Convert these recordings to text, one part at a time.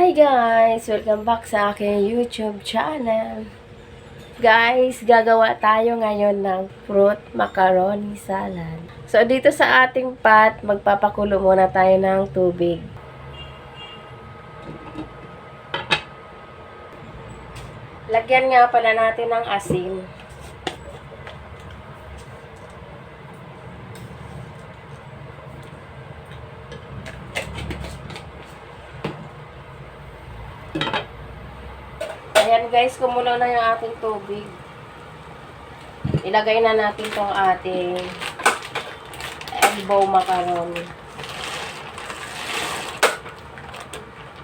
Hi guys! Welcome back sa aking YouTube channel. Guys, gagawa tayo ngayon ng fruit macaroni salad. So, dito sa ating pot, magpapakulo muna tayo ng tubig. Lagyan nga pala natin ng asin. Ayan guys, kumulo na yung ating tubig. Ilagay na natin tong ating elbow macaroni.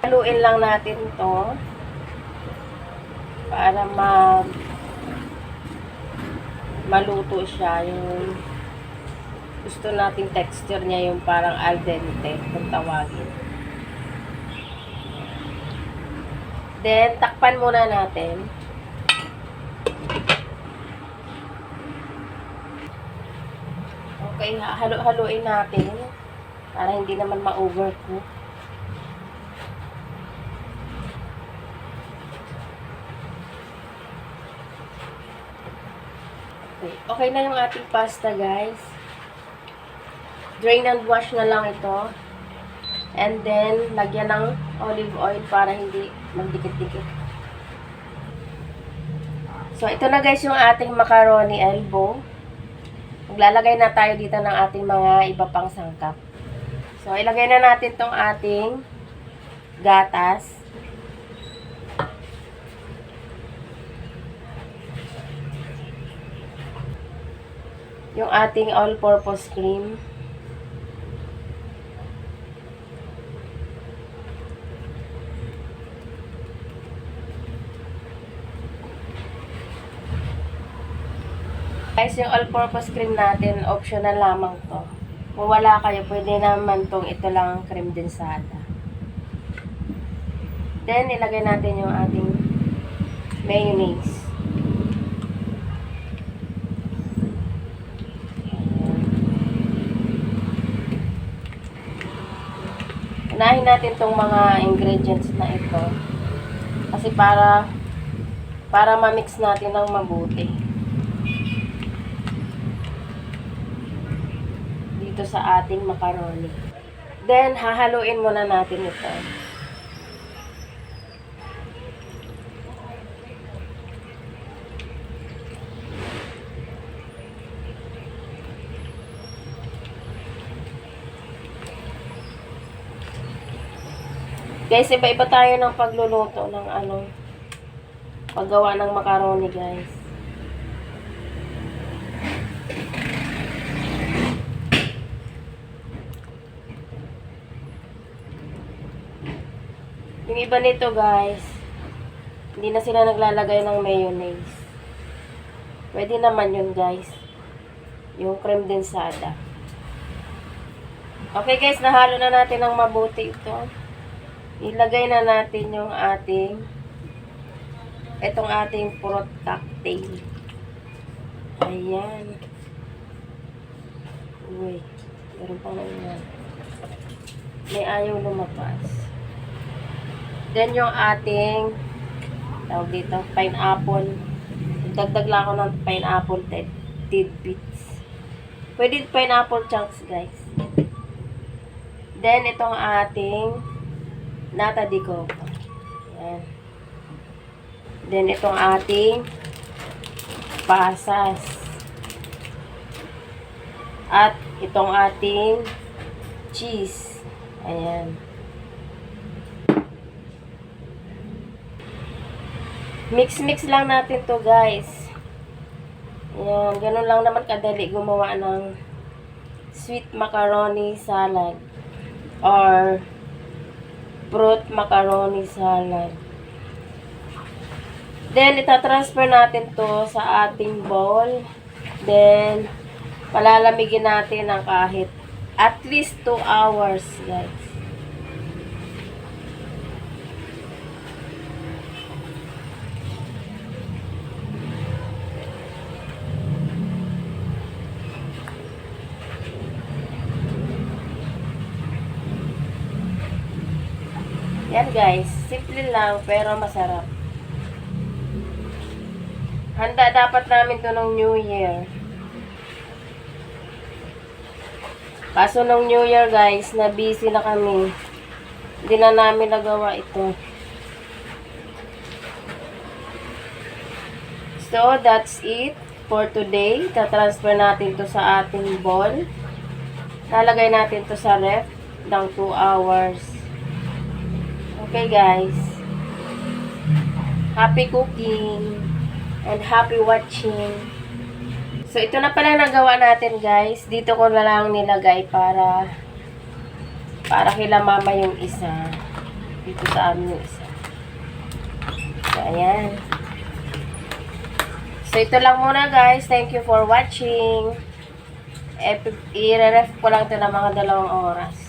Haluin lang natin to para maluto siya. Yung gusto nating texture niya, yung parang al dente kung tawagin. Then, takpan muna natin. Okay, haluin natin para hindi naman ma-overcook. Okay na yung ating pasta, guys. Drain and wash na lang ito. And then, lagyan ng olive oil para hindi magdikit-dikit. So, ito na guys yung ating macaroni elbow. Maglalagay na tayo dito ng ating mga iba pang sangkap. So, ilagay na natin tong ating gatas. Yung ating all-purpose cream. Guys, yung all-purpose cream natin, optional lamang to. Kung wala kayo, pwede naman tong ito lang cream densada. Then, ilagay natin yung ating mayonnaise. Unahin natin tong mga ingredients na ito. Kasi para ma-mix natin ng mabuti. Dito sa ating macaroni. Then, hahaluin muna natin ito. Guys, iba-iba tayo ng pagluluto ng paggawa ng macaroni, guys. Yung iba nito guys, hindi na sila naglalagay ng mayonnaise. Pwede naman yun guys. Yung cream densada. Okay guys, nahalo na natin ng mabuti ito. Ilagay na natin yung itong ating fruit cocktail. Ayan. Uy, meron pang nangyari. May ayaw lumabas. Then, yung ating tawag dito, pineapple. Dagdag lang ako ng pineapple tidbits. Pwede pineapple chunks, guys. Then, itong ating nata de coco. Ayan. Then, itong ating pasas. At itong ating cheese. Ayan. Mix lang natin to guys. Ayan, ganun lang naman kadali gumawa ng sweet macaroni salad or fruit macaroni salad. Then, itatransfer natin to sa ating bowl. Then, palalamigin natin ng kahit at least 2 hours guys. Yan guys. Simple lang, pero masarap. Handa dapat namin to ng New Year. Kaso nung New Year guys, na busy na kami. Hindi na namin nagawa ito. So, that's it for today. Tatransfer natin to sa ating bowl. Lalagay natin to sa ref ng 2 hours. Okay guys. Happy cooking and happy watching. So, ito na pala nagawa natin guys. Dito ko na lang nilagay para kila mama yung isa. Dito sa amin yung isa. So, ayan. So, ito lang muna guys. Thank you for watching. I-ref ko lang ito ng mga 2 oras.